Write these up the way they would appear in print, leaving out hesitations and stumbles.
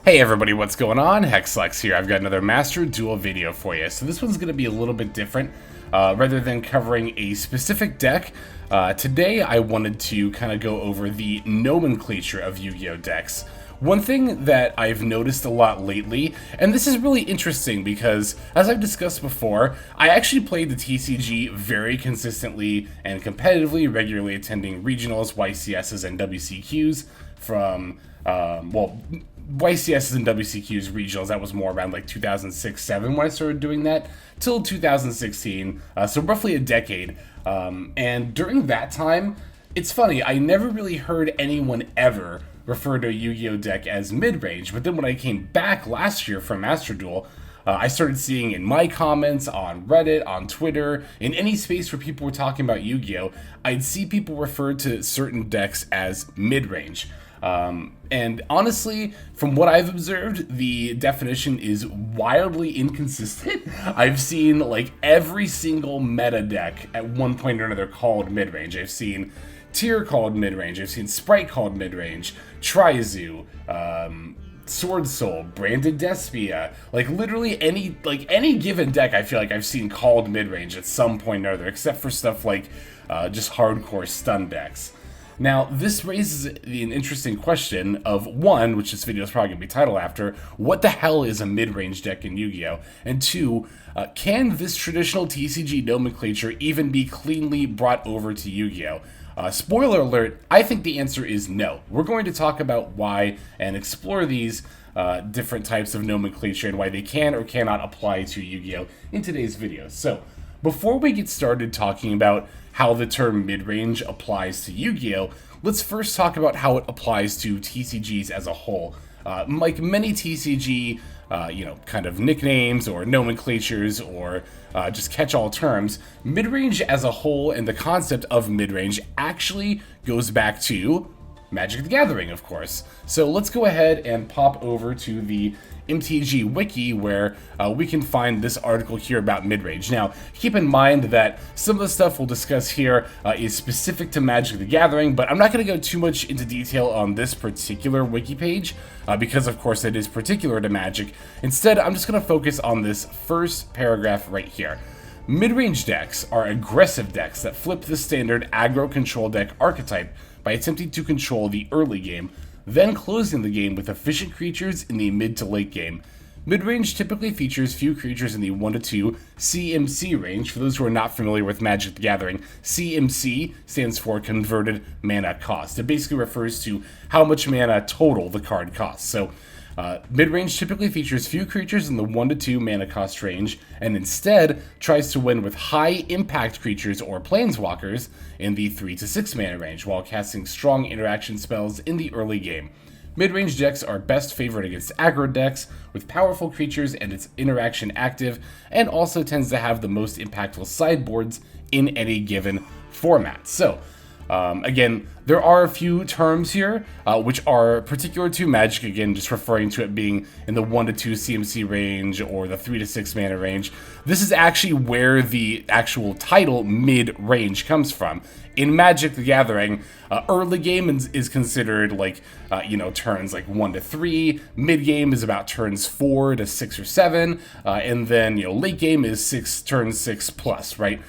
Hey everybody, what's going on? Hexlex here. I've got another Master Duel video for you. So this one's going to be a little bit different. Rather than covering a specific deck, today I wanted to kind of go over the nomenclature of Yu-Gi-Oh decks. One thing that I've noticed a lot lately, and this is really interesting because, as I've discussed before, I actually played the TCG very consistently and competitively, regularly attending regionals, YCSs, and WCQs from, YCSs and WCQs regionals. That was more around like 2006-07 when I started doing that, till 2016, so roughly a decade. And during that time, it's funny, I never really heard anyone ever refer to a Yu-Gi-Oh deck as mid-range, but then when I came back last year from Master Duel, I started seeing in my comments, on Reddit, on Twitter, in any space where people were talking about Yu-Gi-Oh, I'd see people refer to certain decks as mid-range. And honestly, from what I've observed, the definition is wildly inconsistent. I've seen like every single meta deck at one point or another called mid-range. I've seen Tier called mid-range, I've seen Sprite called mid-range, Trizu, Sword Soul, Branded Despia, like literally any given deck I feel like I've seen called mid-range at some point or other, except for stuff like just hardcore stun decks. Now, this raises an interesting question of, one, which this video is probably going to be titled after, what the hell is a mid-range deck in Yu-Gi-Oh? And two, can this traditional TCG nomenclature even be cleanly brought over to Yu-Gi-Oh? Spoiler alert, I think the answer is no. We're going to talk about why and explore these different types of nomenclature and why they can or cannot apply to Yu-Gi-Oh in today's video. So, before we get started talking about how the term mid-range applies to Yu-Gi-Oh, let's first talk about how it applies to TCGs as a whole. Like many TCG, kind of nicknames or nomenclatures or just catch-all terms, mid-range as a whole and the concept of mid-range actually goes back to Magic the Gathering, of course. So let's go ahead and pop over to the MTG Wiki where we can find this article here about midrange. Now, keep in mind that some of the stuff we'll discuss here is specific to Magic the Gathering, but I'm not going to go too much into detail on this particular wiki page because, of course, it is particular to Magic. Instead, I'm just going to focus on this first paragraph right here. Midrange decks are aggressive decks that flip the standard aggro control deck archetype by attempting to control the early game, then closing the game with efficient creatures in the mid to late game. Midrange typically features few creatures in the 1 to 2 CMC range. For those who are not familiar with Magic the Gathering, CMC stands for Converted Mana Cost. It basically refers to how much mana total the card costs. So, midrange typically features few creatures in the 1 to 2 mana cost range, and instead tries to win with high impact creatures or planeswalkers in the 3 to 6 mana range, while casting strong interaction spells in the early game. Midrange decks are best favored against aggro decks with powerful creatures and its interaction active, and also tends to have the most impactful sideboards in any given format. So, again, there are a few terms here which are particular to Magic, again, just referring to it being in the 1 to 2 CMC range or the 3 to 6 mana range. This is actually where the actual title mid-range comes from. In Magic the Gathering, early game is considered like, turns like 1 to 3, mid-game is about turns 4 to 6 or 7, and then, late game is turns 6 plus, right?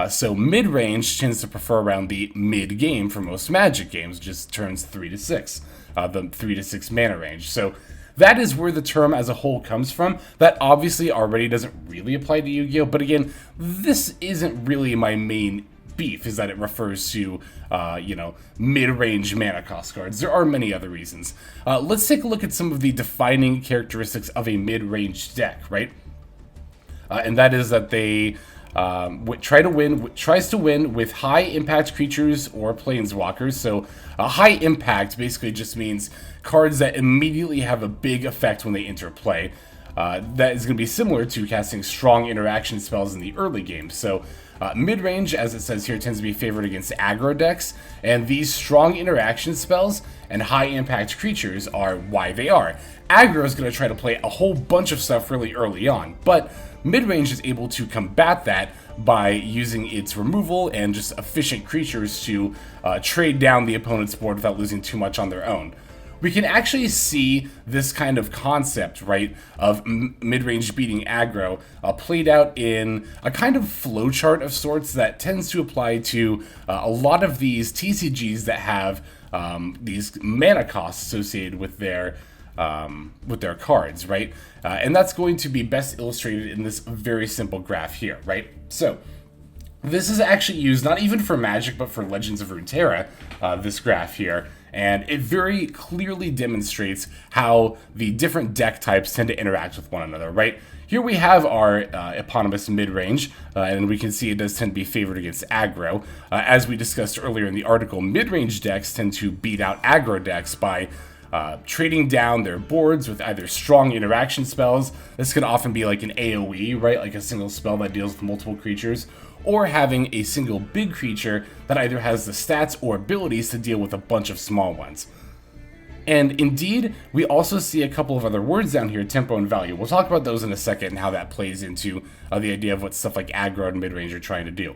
So mid-range tends to prefer around the mid-game for most Magic games, just turns 3 to 6, the 3 to 6 mana range. So that is where the term as a whole comes from. That obviously already doesn't really apply to Yu-Gi-Oh, but again, this isn't really my main beef, is that it refers to, mid-range mana cost cards. There are many other reasons. Let's take a look at some of the defining characteristics of a mid-range deck, right? And that is that they tries to win with high impact creatures or planeswalkers. So high impact basically just means cards that immediately have a big effect when they enter play. That is going to be similar to casting strong interaction spells in the early game. So mid-range, as it says here, tends to be favored against aggro decks, and these strong interaction spells and high-impact creatures are why they are. Aggro is going to try to play a whole bunch of stuff really early on, but midrange is able to combat that by using its removal and just efficient creatures to trade down the opponent's board without losing too much on their own. we can actually see this kind of concept, right, of mid-range beating aggro played out in a kind of flowchart of sorts that tends to apply to a lot of these TCGs that have these mana costs associated with their cards, right? And that's going to be best illustrated in this very simple graph here, right? So this is actually used not even for Magic, but for Legends of Runeterra, this graph here. And it very clearly demonstrates how the different deck types tend to interact with one another, right? Here we have our eponymous mid-range, and we can see it does tend to be favored against aggro. As we discussed earlier in the article, mid-range decks tend to beat out aggro decks by trading down their boards with either strong interaction spells. This can often be like an AoE, right? Like a single spell that deals with multiple creatures, or having a single big creature that either has the stats or abilities to deal with a bunch of small ones. And indeed, we also see a couple of other words down here, tempo and value. We'll talk about those in a second and how that plays into the idea of what stuff like aggro and midrange are trying to do.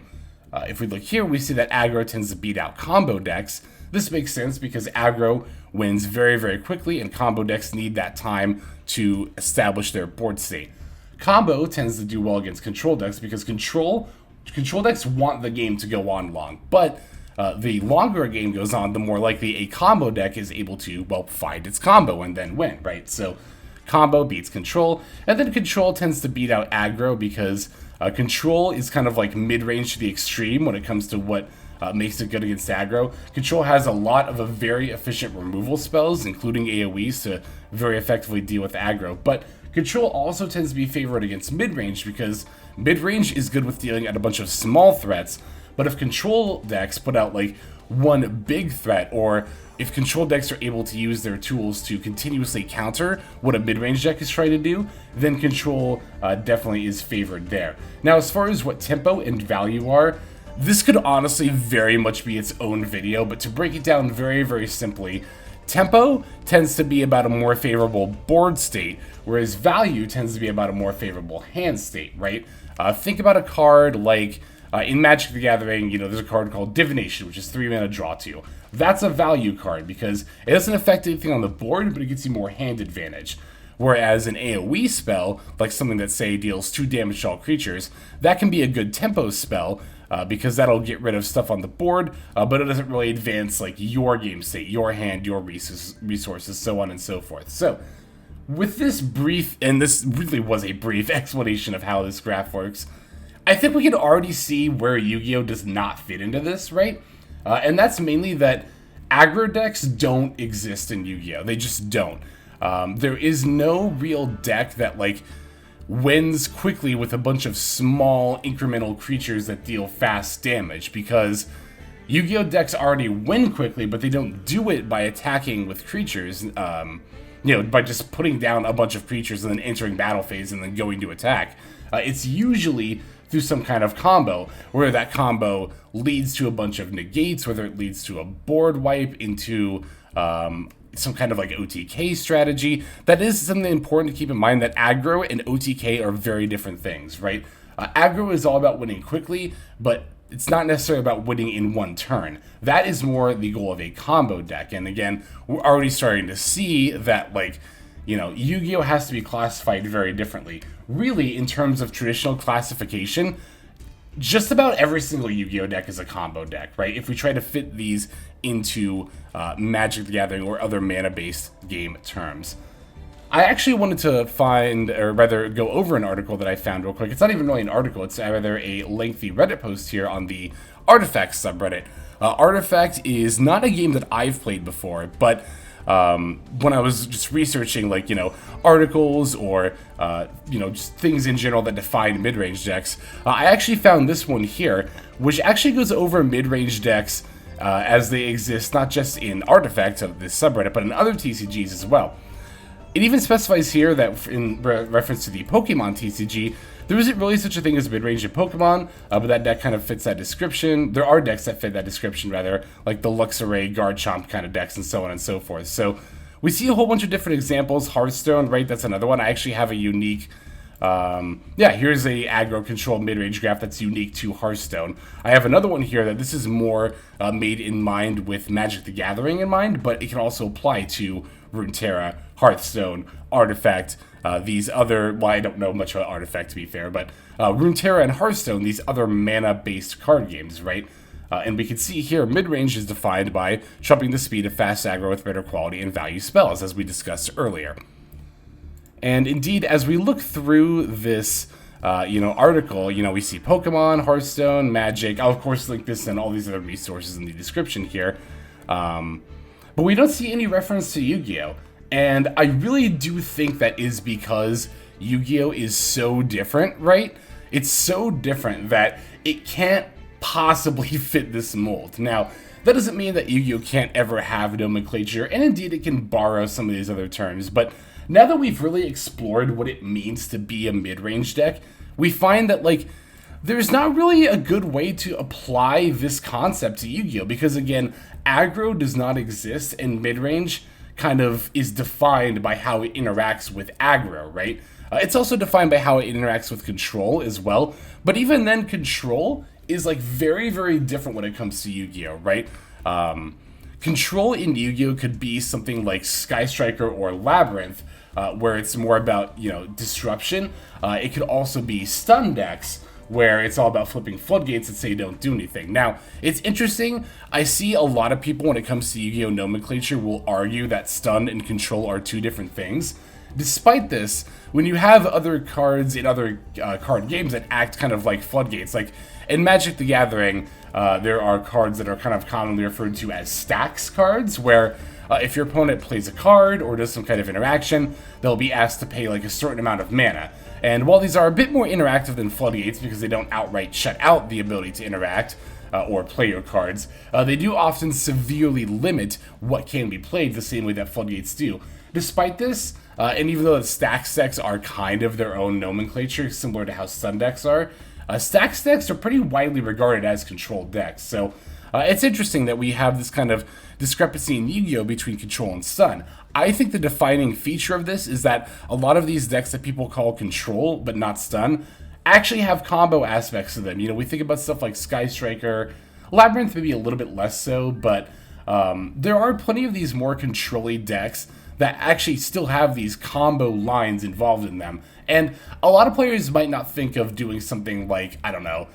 If we look here, we see that aggro tends to beat out combo decks. This makes sense because aggro wins very, very quickly, and combo decks need that time to establish their board state. Combo tends to do well against control decks because control decks want the game to go on long, but the longer a game goes on, the more likely a combo deck is able to, well, find its combo and then win, right? So combo beats control, and then control tends to beat out aggro because control is kind of like mid-range to the extreme when it comes to what makes it good against aggro. Control has a lot of very efficient removal spells, including AoEs, to very effectively deal with aggro, but control also tends to be favored against mid-range because mid-range is good with dealing at a bunch of small threats, but if control decks put out like one big threat, or if control decks are able to use their tools to continuously counter what a mid-range deck is trying to do, then control definitely is favored there. Now, as far as what tempo and value are, this could honestly very much be its own video, but to break it down very, very simply, tempo tends to be about a more favorable board state, whereas value tends to be about a more favorable hand state, right? Think about a card like, in Magic the Gathering, you know, there's a card called Divination, which is 3 mana draw 2. That's a value card because it doesn't affect anything on the board, but it gets you more hand advantage. Whereas an AoE spell, like something that, say, deals 2 damage to all creatures, that can be a good tempo spell, because that'll get rid of stuff on the board, but it doesn't really advance like your game state, your hand, your resources, so on and so forth. So, with this brief, and this really was a brief explanation of how this graph works, I think we can already see where Yu-Gi-Oh! Does not fit into this, right? And that's mainly that aggro decks don't exist in Yu-Gi-Oh! They just don't. There is no real deck that, like, wins quickly with a bunch of small incremental creatures that deal fast damage, because Yu-Gi-Oh! Decks already win quickly, but they don't do it by attacking with creatures, by just putting down a bunch of creatures and then entering battle phase and then going to attack. It's usually through some kind of combo, where that combo leads to a bunch of negates, whether it leads to a board wipe into some kind of like OTK strategy. That is something important to keep in mind, that aggro and OTK are very different things, right? Aggro is all about winning quickly, but it's not necessarily about winning in one turn. That is more the goal of a combo deck. And again, we're already starting to see that, like, you know, Yu-Gi-Oh! Has to be classified very differently. Really, in terms of traditional classification, just about every single Yu-Gi-Oh! Deck is a combo deck, right? If we try to fit these into Magic the Gathering or other mana-based game terms. I actually wanted to find, or rather go over an article that I found real quick. It's not even really an article, it's rather a lengthy Reddit post here on the Artifact subreddit. Artifact is not a game that I've played before, but when I was just researching, like, you know, articles or, just things in general that define mid-range decks, I actually found this one here, which actually goes over mid-range decks as they exist, not just in Artifact of this subreddit, but in other TCGs as well. It even specifies here that in reference to the Pokemon TCG, there isn't really such a thing as mid-range in Pokemon, but that deck kind of fits that description. There are decks that fit that description, rather, like the Luxray, Garchomp kind of decks, and so on and so forth. So we see a whole bunch of different examples. Hearthstone, right, that's another one. I actually have a unique Yeah, here's a aggro control mid-range graph that's unique to Hearthstone. I have another one here that this is more made in mind with Magic the Gathering in mind, but it can also apply to Runeterra, Hearthstone, Artifact, these other, well, I don't know much about Artifact to be fair, but Runeterra and Hearthstone, these other mana-based card games, right? And we can see here, mid-range is defined by trumping the speed of fast aggro with better quality and value spells, as we discussed earlier. And indeed, as we look through this, article, we see Pokemon, Hearthstone, Magic. I'll, of course, link this and all these other resources in the description here. But we don't see any reference to Yu-Gi-Oh! And I really do think that is because Yu-Gi-Oh! Is so different, right? It's so different that it can't possibly fit this mold. Now, that doesn't mean that Yu-Gi-Oh! Can't ever have nomenclature, and indeed it can borrow some of these other terms, but now that we've really explored what it means to be a mid-range deck, we find that, there's not really a good way to apply this concept to Yu-Gi-Oh! Because, again, aggro does not exist, and mid-range kind of is defined by how it interacts with aggro, right? It's also defined by how it interacts with control as well, but even then, control is, very, very different when it comes to Yu-Gi-Oh!, right? Control in Yu-Gi-Oh! Could be something like Sky Striker or Labyrinth, where it's more about, disruption. It could also be stun decks, where it's all about flipping floodgates and say don't do anything. Now, it's interesting. I see a lot of people when it comes to Yu-Gi-Oh! Nomenclature will argue that stun and control are two different things. Despite this, when you have other cards in other card games that act kind of like floodgates, like in Magic the Gathering, there are cards that are kind of commonly referred to as stacks cards, where if your opponent plays a card or does some kind of interaction, they'll be asked to pay a certain amount of mana. And while these are a bit more interactive than floodgates because they don't outright shut out the ability to interact or play your cards, they do often severely limit what can be played the same way that floodgates do. Despite this, and even though the stacks decks are kind of their own nomenclature, similar to how stun decks are, stacks decks are pretty widely regarded as control decks. So it's interesting that we have this kind of discrepancy in Yu-Gi-Oh! Between control and stun. I think the defining feature of this is that a lot of these decks that people call control but not stun actually have combo aspects to them. We think about stuff like Sky Striker, Labyrinth maybe a little bit less so, but there are plenty of these more control-y decks that actually still have these combo lines involved in them. And a lot of players might not think of doing something like, I don't know,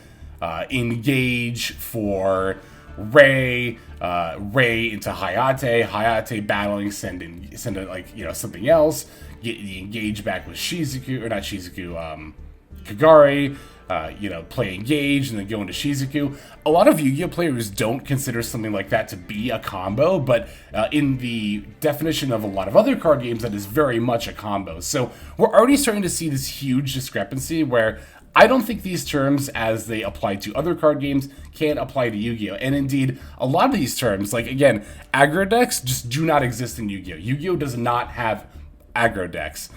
engage for Ray, Ray into Hayate battling, send something else, get the engage back with Shizuku, or not Shizuku, Kagari, play engage and then go into Shizuku. A lot of Yu-Gi-Oh! Players don't consider something like that to be a combo, but in the definition of a lot of other card games, that is very much a combo. So we're already starting to see this huge discrepancy where I don't think these terms, as they apply to other card games, can apply to Yu-Gi-Oh! And indeed, a lot of these terms, again, aggro decks just do not exist in Yu-Gi-Oh! Yu-Gi-Oh! Does not have aggro decks.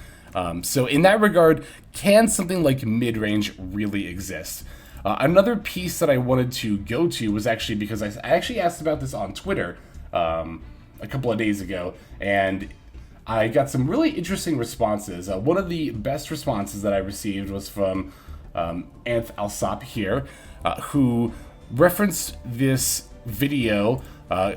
So in that regard, can something like mid-range really exist? Another piece that I wanted to go to was actually because I actually asked about this on Twitter a couple of days ago, and I got some really interesting responses. One of the best responses that I received was from Anth Alsop here, who referenced this video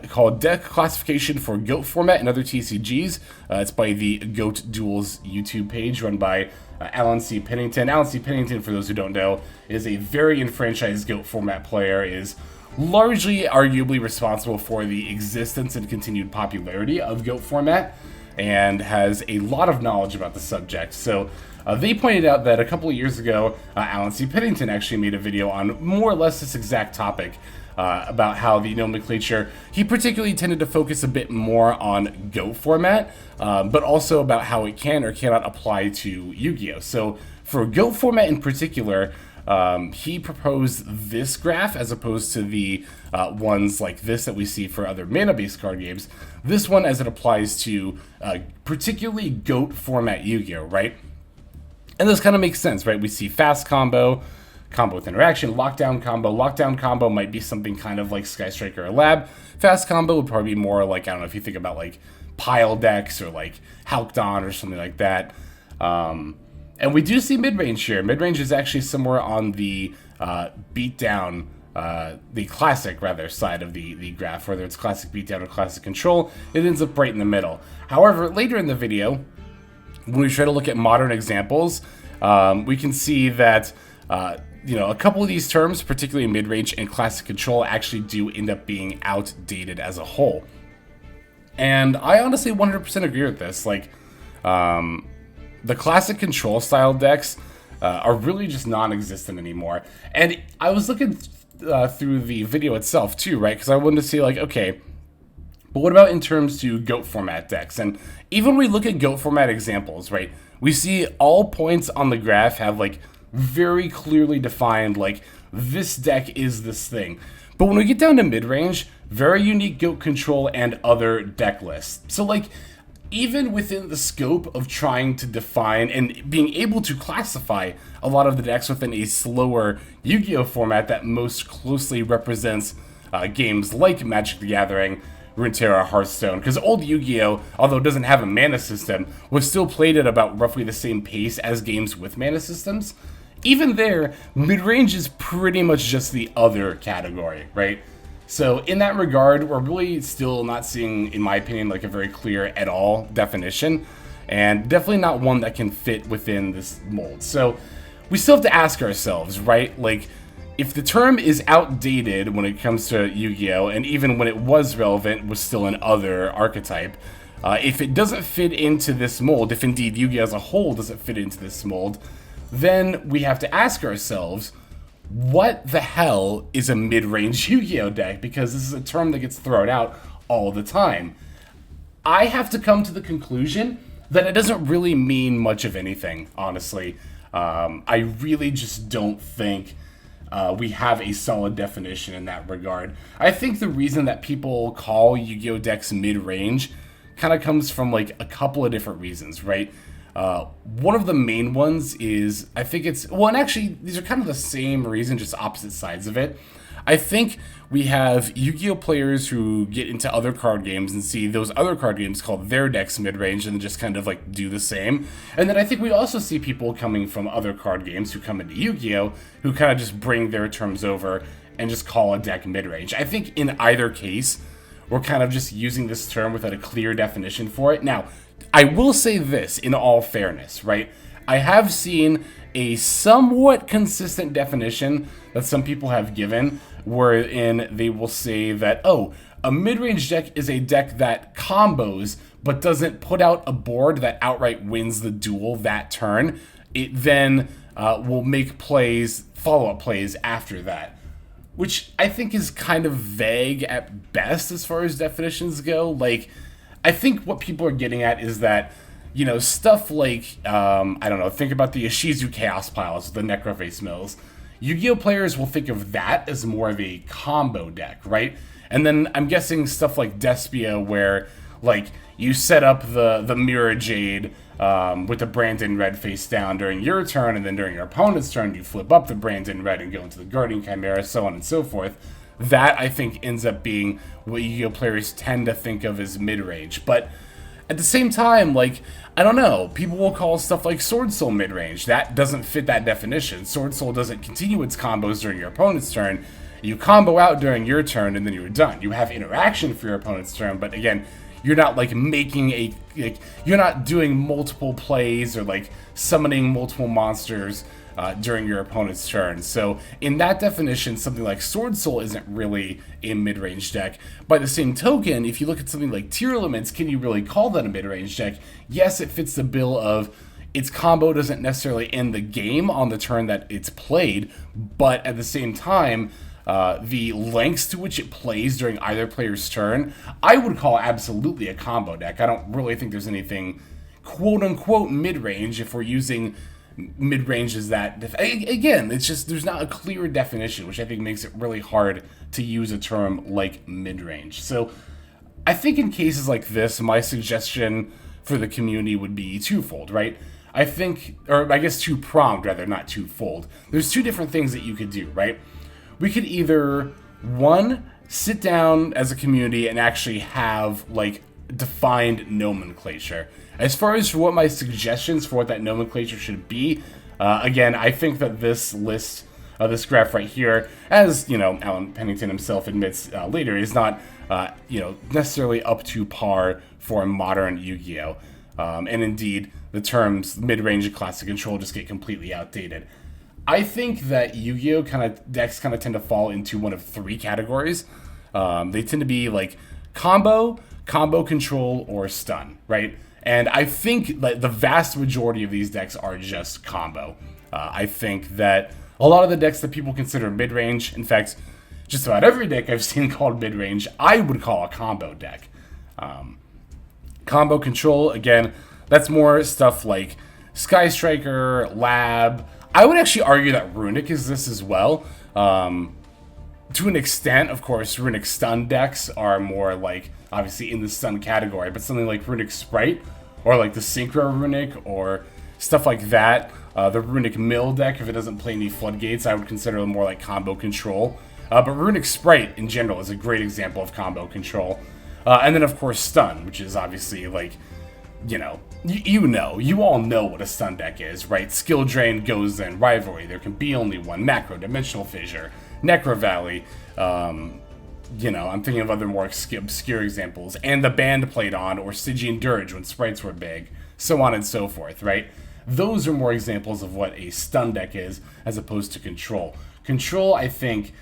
called Deck Classification for GOAT Format and Other TCGs. It's by the GOAT Duels YouTube page run by Alan C. Pennington. Alan C. Pennington, for those who don't know, is a very enfranchised GOAT Format player, is largely arguably responsible for the existence and continued popularity of GOAT Format, and has a lot of knowledge about the subject. So they pointed out that a couple of years ago, Alan C. Pennington actually made a video on more or less this exact topic, about how the nomenclature, he particularly tended to focus a bit more on GOAT format, but also about how it can or cannot apply to Yu-Gi-Oh! So for GOAT format in particular, he proposed this graph as opposed to the ones like this that we see for other mana-based card games. This one as it applies to particularly GOAT format Yu-Gi-Oh!, right? And this kind of makes sense, right? We see fast combo with interaction, lockdown combo. Lockdown combo might be something kind of like Sky Striker or Lab. Fast combo would probably be more like, I don't know, if you think about like pile decks or like Halcdon or something like that. And we do see mid-range here. Mid-range is actually somewhere on the beatdown, the classic, rather, side of the graph, whether it's classic beatdown or classic control. It ends up right in the middle. However, later in the video, when we try to look at modern examples, we can see that a couple of these terms, particularly mid-range and classic control, actually do end up being outdated as a whole. And I honestly 100% agree with this. Like, the classic control style decks are really just non-existent anymore. And I was looking through the video itself too, right? Because I wanted to see, like, okay, but what about in terms to GOAT format decks? And even when we look at GOAT format examples, right, we see all points on the graph have, like, very clearly defined, like, this deck is this thing. But when we get down to mid-range, very unique GOAT control and other deck lists. So, like, even within the scope of trying to define and being able to classify a lot of the decks within a slower Yu-Gi-Oh format that most closely represents games like Magic the Gathering, Runeterra, Hearthstone, because old Yu-Gi-Oh, although it doesn't have a mana system, was still played at about roughly the same pace as games with mana systems. Even there, mid-range is pretty much just the other category, right? So in that regard, we're really still not seeing, in my opinion, like a very clear at all definition, and definitely not one that can fit within this mold. So we still have to ask ourselves, right? Like, if the term is outdated when it comes to Yu-Gi-Oh, and even when it was relevant was still an other archetype, if it doesn't fit into this mold, if indeed Yu-Gi-Oh as a whole doesn't fit into this mold, then we have to ask ourselves, what the hell is a mid-range Yu-Gi-Oh deck? Because this is a term that gets thrown out all the time. I have to come to the conclusion that it doesn't really mean much of anything, honestly. I really just don't think we have a solid definition in that regard. I think the reason that people call Yu-Gi-Oh decks mid-range kind of comes from, like, a couple of different reasons, right? One of the main ones is, I think it's, well, and actually, these are kind of the same reason, just opposite sides of it. I think we have Yu-Gi-Oh players who get into other card games and see those other card games called their decks mid-range and just kind of, like, do the same. And then I think we also see people coming from other card games who come into Yu-Gi-Oh who kind of just bring their terms over and just call a deck mid-range. I think in either case, we're kind of just using this term without a clear definition for it. Now, I will say this, in all fairness, right? I have seen a somewhat consistent definition that some people have given, wherein they will say that, oh, a mid-range deck is a deck that combos, but doesn't put out a board that outright wins the duel that turn. It then will make plays, follow-up plays after that, which I think is kind of vague at best as far as definitions go. Like, I think what people are getting at is that, you know, stuff like, I don't know, think about the Ishizu Chaos Piles, the Necroface Mills. Yu-Gi-Oh players will think of that as more of a combo deck, right? And then I'm guessing stuff like Despia, where, like, you set up the Mirror Jade with the Brandon Red face down during your turn, and then during your opponent's turn, you flip up the Brandon Red and go into the Guardian Chimera, so on and so forth. That, I think, ends up being what Yu-Gi-Oh players tend to think of as mid-range. But at the same time, like, I don't know, people will call stuff like Sword Soul mid-range. That doesn't fit that definition. Sword Soul doesn't continue its combos during your opponent's turn. You combo out during your turn, and then you're done. You have interaction for your opponent's turn, but again, you're not, like, making a, like, you're not doing multiple plays or, like, summoning multiple monsters during your opponent's turn. So in that definition, something like Sword Soul isn't really a mid-range deck. By the same token, if you look at something like Tier Elements, can you really call that a mid-range deck? Yes, it fits the bill of its combo doesn't necessarily end the game on the turn that it's played, but at the same time, the lengths to which it plays during either player's turn, I would call absolutely a combo deck. I don't really think there's anything quote-unquote mid-range if we're using mid-range as that. Again, it's just there's not a clear definition, which I think makes it really hard to use a term like mid-range. So I think in cases like this, my suggestion for the community would be twofold, right? I think, or I guess two-pronged rather, not twofold. There's two different things that you could do, right? We could either, one, sit down as a community and actually have, like, defined nomenclature. As far as what my suggestions for what that nomenclature should be, again, I think that this list, this graph right here, as Alan Pennington himself admits later, is not necessarily up to par for modern Yu-Gi-Oh! And indeed, the terms mid-range and classic control just get completely outdated. I think that Yu-Gi-Oh! Decks kind of tend to fall into one of three categories. They tend to be like combo control, or stun, right? And I think that the vast majority of these decks are just combo. I think that a lot of the decks that people consider mid-range, in fact, just about every deck I've seen called mid-range, I would call a combo deck. Combo control, again, that's more stuff like Sky Striker, Lab. I would actually argue that Runic is this as well. To an extent, of course, Runic stun decks are more like, obviously in the stun category, but something like Runic Sprite, or like the Synchro Runic, or stuff like that. The Runic Mill deck, if it doesn't play any Floodgates, I would consider it more like combo control. But Runic Sprite, in general, is a great example of combo control. And then, of course, stun, which is obviously like, you all know what a stun deck is, right? Skill Drain goes in, Rivalry, there can be only one, Macro, Dimensional Fissure, Necro Valley, I'm thinking of other more obscure examples, and the Band played on, or Stygian Dirge when sprites were big, so on and so forth, right? Those are more examples of what a stun deck is, as opposed to control. Control, I think,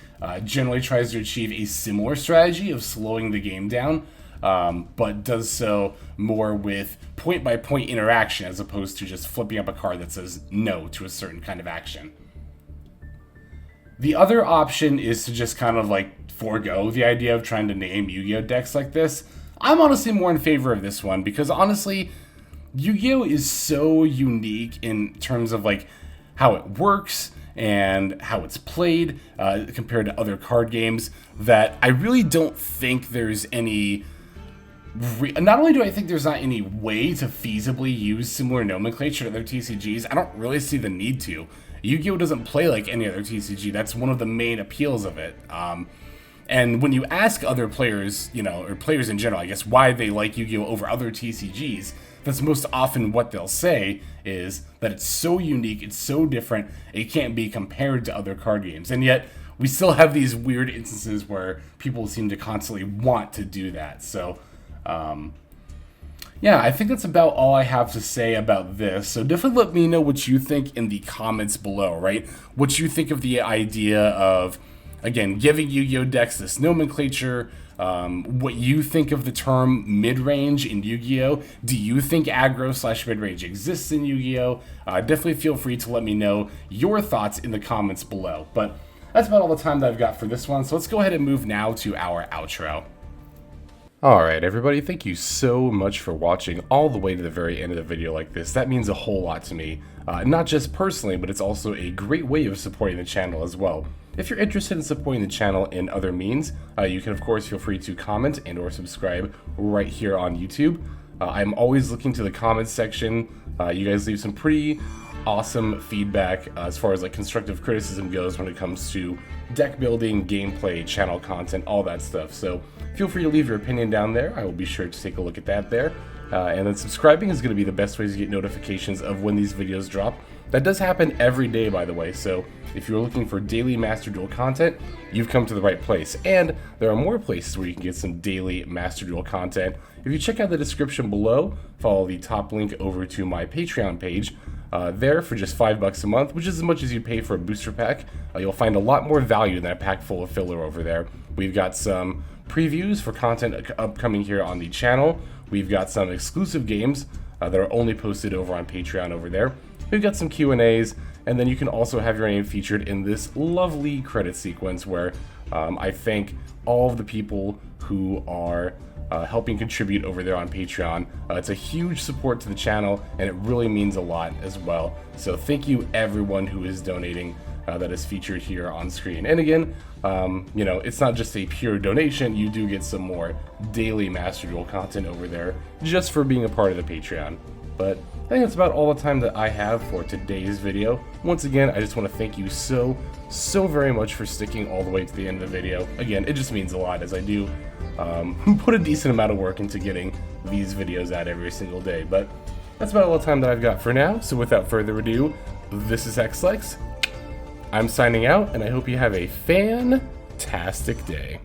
generally tries to achieve a similar strategy of slowing the game down, but does so more with point-by-point interaction, as opposed to just flipping up a card that says no to a certain kind of action. The other option is to just kind of like forego the idea of trying to name Yu-Gi-Oh! Decks like this. I'm honestly more in favor of this one, because honestly, Yu-Gi-Oh! Is so unique in terms of like how it works and how it's played compared to other card games, that I really don't think there's any... Not only do I think there's not any way to feasibly use similar nomenclature to other TCGs, I don't really see the need to. Yu-Gi-Oh! Doesn't play like any other TCG. That's one of the main appeals of it. And when you ask other players, or players in general, I guess, why they like Yu-Gi-Oh! Over other TCGs, that's most often what they'll say is that it's so unique, it's so different, it can't be compared to other card games. And yet, we still have these weird instances where people seem to constantly want to do that. So, yeah, I think that's about all I have to say about this. So definitely let me know what you think in the comments below, right? What you think of the idea of, again, giving Yu-Gi-Oh! Decks this nomenclature, what you think of the term mid-range in Yu-Gi-Oh! Do you think aggro/mid-range exists in Yu-Gi-Oh? Definitely feel free to let me know your thoughts in the comments below. But that's about all the time that I've got for this one, so let's go ahead and move now to our outro. Alright everybody, thank you so much for watching all the way to the very end of the video like this. That means a whole lot to me, not just personally, but it's also a great way of supporting the channel as well. If you're interested in supporting the channel in other means, you can of course feel free to comment and or subscribe right here on YouTube. I'm always looking to the comments section. You guys leave some pretty awesome feedback as far as like constructive criticism goes when it comes to deck building, gameplay, channel content, all that stuff. So feel free to leave your opinion down there. I will be sure to take a look at that there. And then subscribing is going to be the best way to get notifications of when these videos drop. That does happen every day, by the way, so if you're looking for daily Master Duel content, you've come to the right place. And there are more places where you can get some daily Master Duel content. If you check out the description below, follow the top link over to my Patreon page. There for just $5 a month, which is as much as you pay for a booster pack. You'll find a lot more value than a pack full of filler over there. We've got some previews for content upcoming here on the channel. We've got some exclusive games that are only posted over on Patreon over there. We've got some Q&As, and then you can also have your name featured in this lovely credit sequence where I thank all of the people who are helping contribute over there on Patreon. It's a huge support to the channel, and it really means a lot as well. So thank you everyone who is donating that is featured here on screen. And again, it's not just a pure donation. You do get some more daily Master Duel content over there just for being a part of the Patreon. But I think that's about all the time that I have for today's video. Once again, I just want to thank you so very much for sticking all the way to the end of the video. Again, it just means a lot, as I do put a decent amount of work into getting these videos out every single day. But that's about all the time that I've got for now, so without further ado, this is XLex. I'm signing out, and I hope you have a fantastic day.